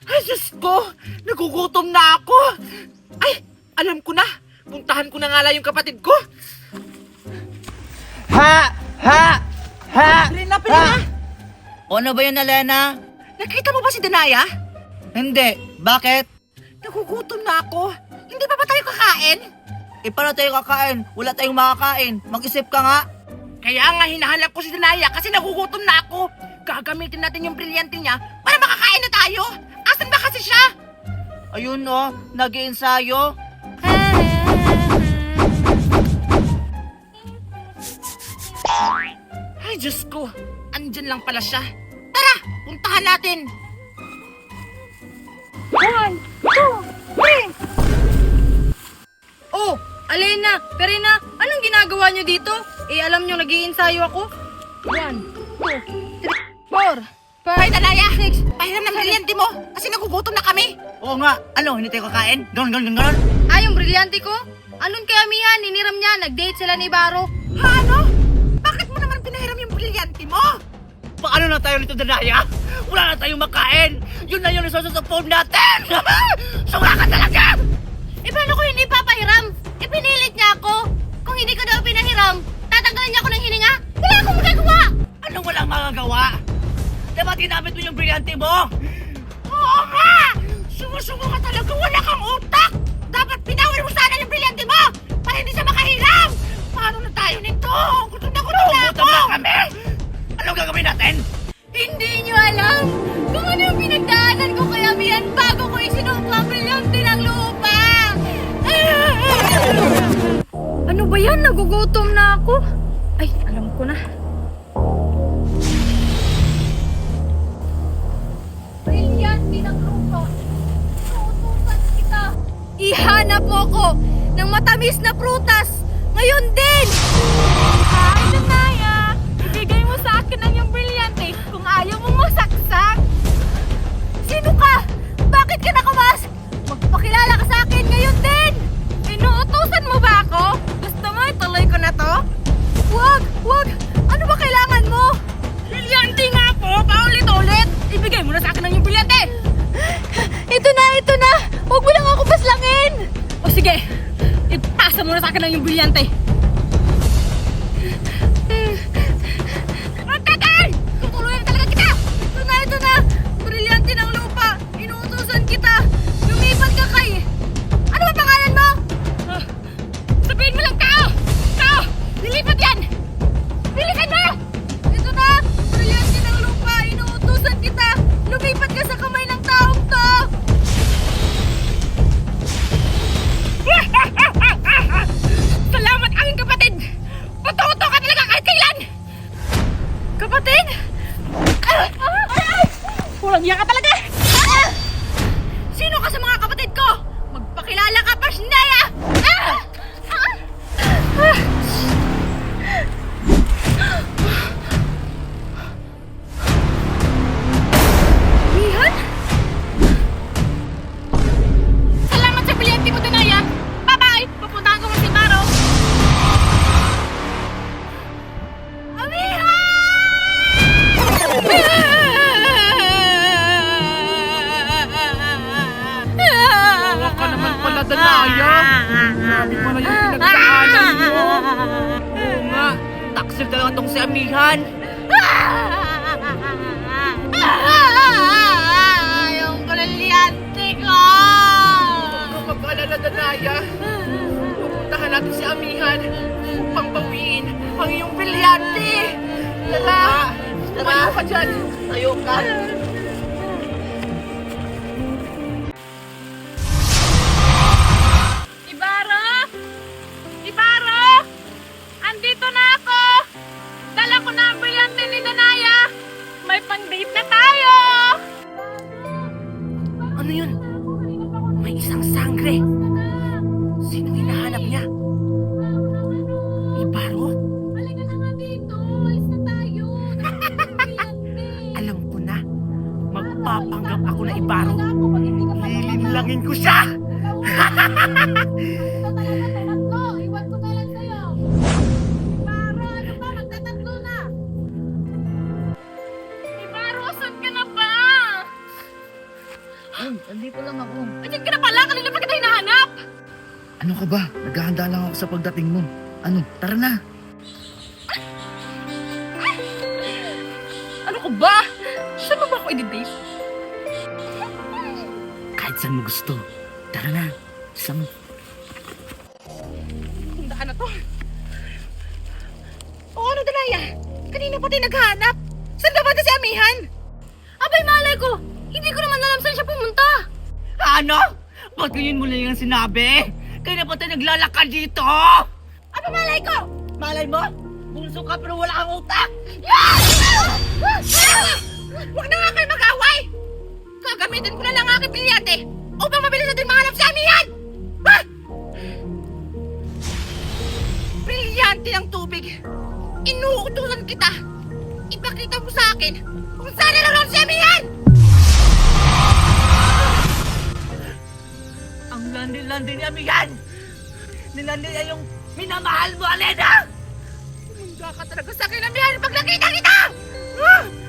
Ay, Diyos ko! Nagugutom na ako! Ay, alam ko na! Puntahan ko na nga lang yung kapatid ko! Ha! Ha! Ha! Pilina, Pilina! Ano ba yun, Elena? Nakita mo ba si Danaya? Hindi. Bakit? Nagugutom na ako! Hindi pa ba tayo kakain? Paano tayo kakain? Wala tayong makakain. Mag-isip ka nga. Kaya nga hinahanap ko si Danaya kasi nagugutom na ako! Gagamitin natin yung brilyante niya para makakain na tayo! Asan ba kasi siya? Ayun oh, nag-iensayo. Ay, Diyos ko! Andyan lang pala siya! Tara! Puntahan natin! 1, 2, 3! Oh, Alena, Perina, anong ginagawa niyo dito? Alam niyo nag-iensayo ako? 1, 2, 3, 4, 5, Ay, Danaya! 6. Pahiram ng brilyante mo kasi nagugutom na kami! Oo nga. Ano, hindi tayo kakain? Ganon. Yung brilyante ko? Anon kay Amihan, niniram niya, nag-date sila ni Baro. Ha, ano? Bakit mo naman pinahiram yung brilyante mo? Paano na tayo nito, Danaya? Wala na tayong makain. Yun na yung resources of phone natin. Sura ka talaga! Paano ko hindi papahiram? Pinilit niya ako. Kung hindi ko daw pinahiram, tatanggalan niya ako ng hininga? Wala akong magagawa! Anong walang magagawa? Diba ginamit mo yung brilyante mo? Oo nga! Sumusungo ka talaga! Wala kang utak! Dapat pinawin mo sana yung brilyante mo para hindi siya makahiram! Paano na tayo nito? Gutom na ako! Gutom na kami! Anong gagawin natin? Hindi niyo alam kung ano yung pinagdaanan ko kay Amihan bago ko isinuko ang brilyante ng lupa! Ano ba yan? Nagugutom na ako. Ay, alam ko na. Brilyante ng lupa. Nautusan kita. Ihanap mo ko ng matamis na prutas. Ngayon din! Ay, Danaya. Ibigay mo sa akin ang iyong brilyante kung ayaw mo masaksak. Sino ka? Bakit ka nakamas? Magpakilala ka sa akin ngayon din! Inuutusan mo ba ako? Gusto mo ituloy ko na to? Wag! Ano ba kailangan mo? Brilyante nga po! Paulit-ulit! Ibigay mo na sa akin ang yung brilyante! Ito na! Huwag mo lang ako paslangin! O sige! Ipasa mo na sa akin ang yung brilyante! Magtagal! Tutuluyan talaga kita! Ito na! Brilyante ng lupa! Inuutusan kita! Lumipat ka kay... Ano ba pangalan mo? Sabihin mo lang, Kao! Kao! Lilipat yan! Bilisan mo! Ito na! Brilyante ng lupa! Inuutusan kita! Lumipat ka sa kamay ng taong to! Salamat aking kapatid! Patuto ka talaga kahit kailan! Kapatid? Walang iya ka talaga! Sino ka sa mga kapatid ko? Magpakilala ka, Pashnaya! Mihan? Salamat sa brilyante mo, Danaya! Bye-bye! Pupuntahan ko mo si Baro! Tawa ka naman pala, Danaya! Sabi mo na yung pinagdaanan mo! Oo nga, taksil talaga tong si Amihan! Yung brilyante ko! Huwag ka mag-alala, Danaya! Pupuntahan natin si Amihan upang bawiin ang iyong brilyante! Tara! Tumayo ka dyan! Tayo ka. Ibaro! Andito na ako! Dala ko na ang brilyante ni Danaya! May pang-date na tayo! Ano yun? May isang sangre! Sino hinahanap niya? Ibaro? Halika na nga dito! Alis na tayo! Alam ko na! Magpapanggap ako na Ibaro! Lilinlangin ko siya! Iwan ko na lang sa'yo! Para ano ba? Magtatatlo na! Ibaro, saan ka na ba? Andito lang ako. Andiyan ka na pala, kanina pa kita hinahanap! Ano ka ba? Naghahanda lang ako sa pagdating mo. Ano, tara na. Ano ko ba? Saan mo ba ako i-date? Kahit saan mo gusto. Tara na. Isang Tandaan na to. O ano, Danaya? Kanina pa tayo naghahanap. Saan ka ba si Amihan? Abay, malay ko! Hindi ko naman alam saan siya pumunta! Ano? Ba't ganyan mo na yung sinabi? Kaya na pa tayo naglalakad dito? Ano malay ko? Malay mo? Bunso ka pero wala kang utak! Huwag na nga kayo mag-away! Gagamitin ko na lang ang aking pilyate upang mabilis natin mahanap si Amihan! Ha? Brilyante ang tubig. Inuutusan kita. Ipakita mo sa akin kung saan naroon si Amihan! Ang landi-landi ni Amihan! Nilandi niya yung minamahal mo, Alena! Munda ka talaga sa akin, Amihan, pag nakita kita!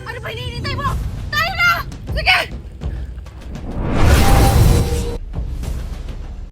Ano ba hinihintay mo?